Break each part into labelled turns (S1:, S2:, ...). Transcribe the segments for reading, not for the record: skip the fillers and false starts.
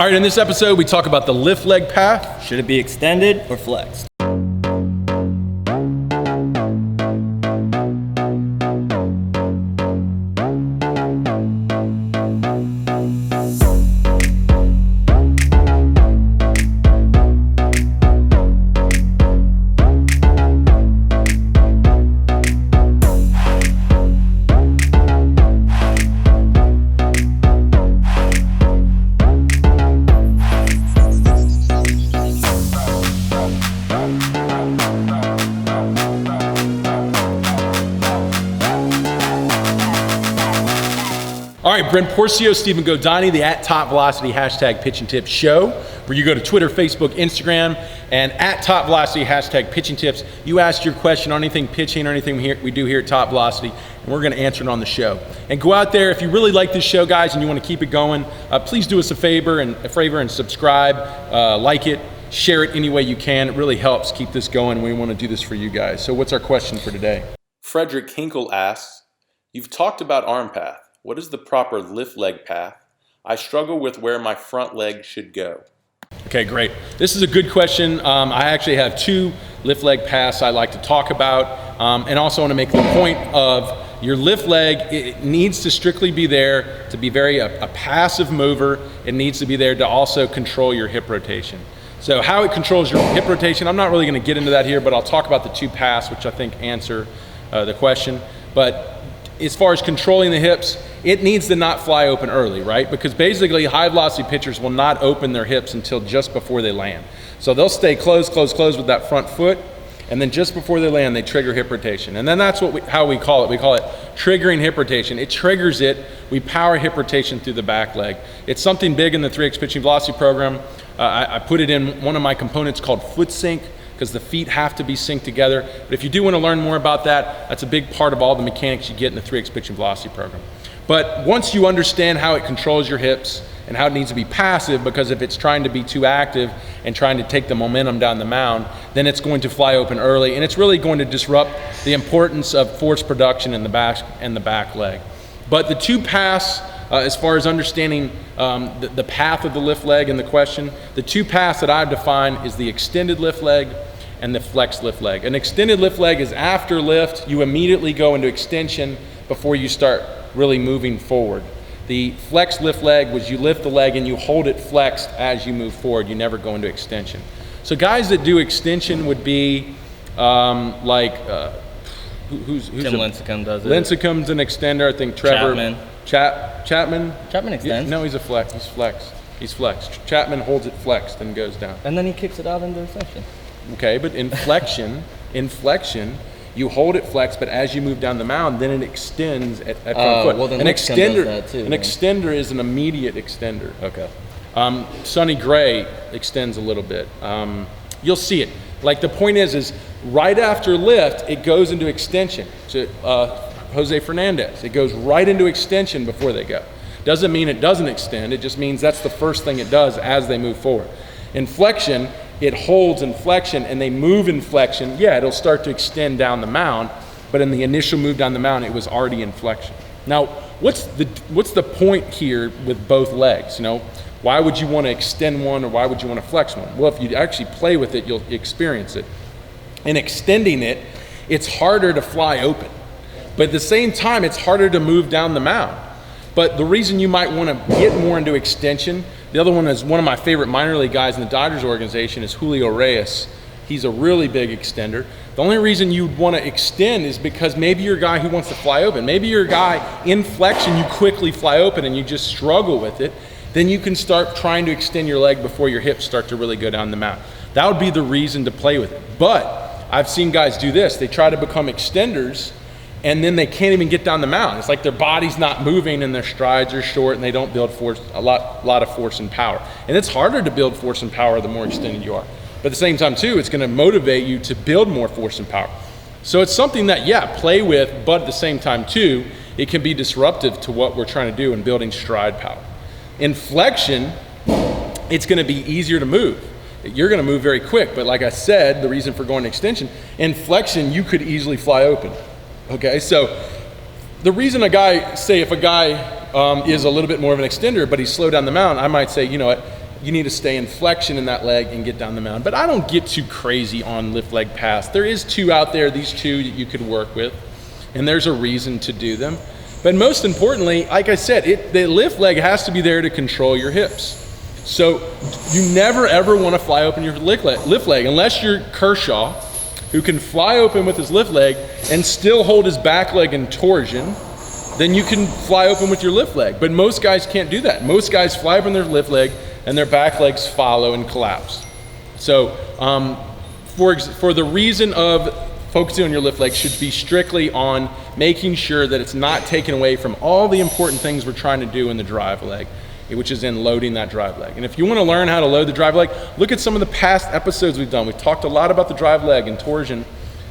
S1: All right, in this episode, we talk about the lift leg path.
S2: Should it be extended or flexed?
S1: All right, Brent Porcio, Stephen Godani, the @Top Velocity #Pitch and Tips show, where you go to Twitter, Facebook, Instagram, and @Top Velocity #Pitch and Tips. You ask your question on anything pitching or anything we do here at Top Velocity, and we're going to answer it on the show. And go out there, if you really like this show, guys, and you want to keep it going, please do us a favor and subscribe, like it, share it any way you can. It really helps keep this going. We want to do this for you guys. So what's our question for today? Frederick Hinkle asks, you've talked about arm path. What is the proper lift leg path? I struggle with where my front leg should go. Okay, great. This is a good question. I actually have two lift leg paths I like to talk about, and also want to make the point of your lift leg, it needs to strictly be there to be a passive mover. It needs to be there to also control your hip rotation. So how it controls your hip rotation, I'm not really going to get into that here, but I'll talk about the two paths, which I think answer the question. But as far as controlling the hips, it needs to not fly open early, right? Because basically high velocity pitchers will not open their hips until just before they land. So they'll stay closed with that front foot, and then just before they land, they trigger hip rotation. And then that's how we call it. We call it triggering hip rotation. It triggers it. We power hip rotation through the back leg. It's something big in the 3x pitching velocity program. I put it in one of my components called foot sync, because the feet have to be synced together. But if you do want to learn more about that, that's a big part of all the mechanics you get in the 3x pitching velocity program. But once you understand how it controls your hips and how it needs to be passive, because if it's trying to be too active and trying to take the momentum down the mound, then it's going to fly open early, and it's really going to disrupt the importance of force production in the back leg. But the two paths, as far as understanding the path of the lift leg in the question, the two paths that I've defined is the extended lift leg and the flexed lift leg. An extended lift leg is after lift, you immediately go into extension before you start really moving forward. The flexed lift leg was you lift the leg and you hold it flexed as you move forward. You never go into extension. So guys that do extension would be who's
S2: Tim Lincecum does it.
S1: Lincecum's an extender. I think Trevor
S2: Chapman. Chapman extends.
S1: No, he's a flex. He's flexed. Chapman holds it flexed and goes down.
S2: And then he kicks it out into extension.
S1: Okay, but in flexion, you hold it flexed, but as you move down the mound, then it extends at front foot.
S2: Well, then
S1: an extender,
S2: does that too,
S1: an extender is an immediate extender.
S2: Okay.
S1: Sonny Gray extends a little bit. You'll see it. Like the point is right after lift, it goes into extension. So Jose Fernandez, it goes right into extension before they go. Doesn't mean it doesn't extend. It just means that's the first thing it does as they move forward. In flexion, it holds in flexion and they move in flexion. Yeah, it'll start to extend down the mound, but in the initial move down the mound, it was already in flexion. Now, what's the point here with both legs? You know, why would you want to extend one or why would you want to flex one? Well, if you actually play with it, you'll experience it. In extending it, it's harder to fly open, but at the same time, it's harder to move down the mound. But the reason you might want to get more into extension, the other one is one of my favorite minor league guys in the Dodgers organization is Julio Reyes. He's a really big extender. The only reason you'd want to extend is because maybe you're a guy who wants to fly open. Maybe you're a guy in flexion, you quickly fly open and you just struggle with it. Then you can start trying to extend your leg before your hips start to really go down the mound. That would be the reason to play with it. But I've seen guys do this. They try to become extenders and then they can't even get down the mound. It's like their body's not moving and their strides are short and they don't build force, a lot of force and power. And it's harder to build force and power the more extended you are. But at the same time too, it's gonna motivate you to build more force and power. So it's something that, yeah, play with, but at the same time too, it can be disruptive to what we're trying to do in building stride power. In flexion, it's gonna be easier to move. You're gonna move very quick, but like I said, the reason for going to extension, in flexion, you could easily fly open. Okay, so the reason if a guy is a little bit more of an extender, but he's slow down the mound, I might say, you know what, you need to stay in flexion in that leg and get down the mound. But I don't get too crazy on lift leg paths. There is 2 out there, these 2 that you could work with, and there's a reason to do them. But most importantly, like I said, the lift leg has to be there to control your hips. So you never ever want to fly open your lift leg unless you're Kershaw, who can fly open with his lift leg and still hold his back leg in torsion. Then you can fly open with your lift leg. But most guys can't do that. Most guys fly open their lift leg and their back legs follow and collapse. So for the reason of focusing on your lift leg should be strictly on making sure that it's not taken away from all the important things we're trying to do in the drive leg, which is in loading that drive leg. And if you want to learn how to load the drive leg, look at some of the past episodes we've done. We've talked a lot about the drive leg and torsion.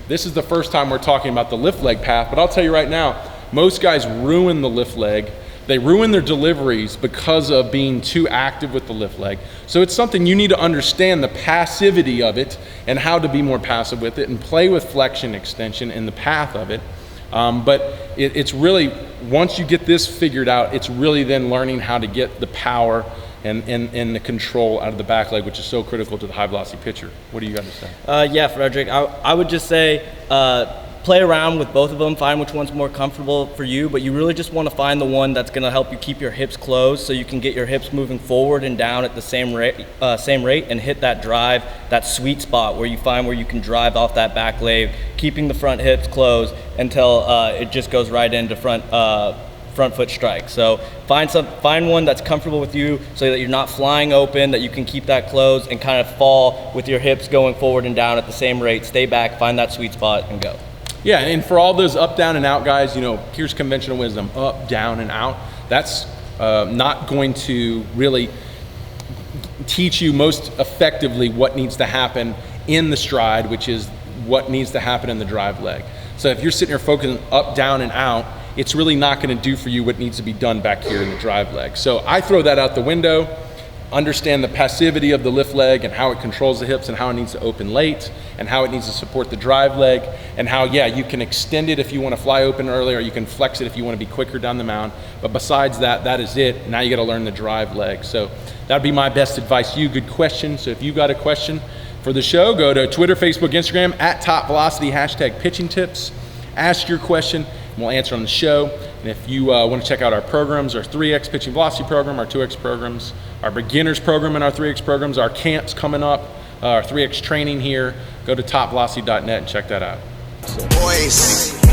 S1: This is the first time we're talking about the lift leg path, but I'll tell you right now, most guys ruin the lift leg. They ruin their deliveries because of being too active with the lift leg. So it's something you need to understand the passivity of it and how to be more passive with it and play with flexion extension in the path of it. But it's really, once you get this figured out, it's really then learning how to get the power and the control out of the back leg, which is so critical to the high velocity pitcher. What do you got to say?
S2: Yeah, Frederick, I would just say play around with both of them, find which one's more comfortable for you, but you really just want to find the one that's going to help you keep your hips closed so you can get your hips moving forward and down at the same rate and hit that drive, that sweet spot where you find where you can drive off that back leg, keeping the front hips closed until it just goes right into front foot strike. So find one that's comfortable with you so that you're not flying open, that you can keep that closed and kind of fall with your hips going forward and down at the same rate. Stay back, find that sweet spot and go.
S1: Yeah, and for all those up, down, and out guys, here's conventional wisdom, up, down, and out. That's not going to really teach you most effectively what needs to happen in the stride, which is what needs to happen in the drive leg. So if you're sitting here focusing up, down, and out, it's really not going to do for you what needs to be done back here in the drive leg. So I throw that out the window, understand the passivity of the lift leg and how it controls the hips and how it needs to open late and how it needs to support the drive leg and how, yeah, you can extend it if you want to fly open early or you can flex it if you want to be quicker down the mound. But besides that, that is it. Now you got to learn the drive leg. So that'd be my best advice to you. Good question. So if you got a question for the show, go to Twitter, Facebook, Instagram, @TopVelocity, #pitching-tips. Ask your question and we'll answer on the show. And if you want to check out our programs, our 3X pitching velocity program, our 2X programs, our beginners program and our 3X programs, our camps coming up, our 3X training here, go to topvelocity.net and check that out.
S3: Boys.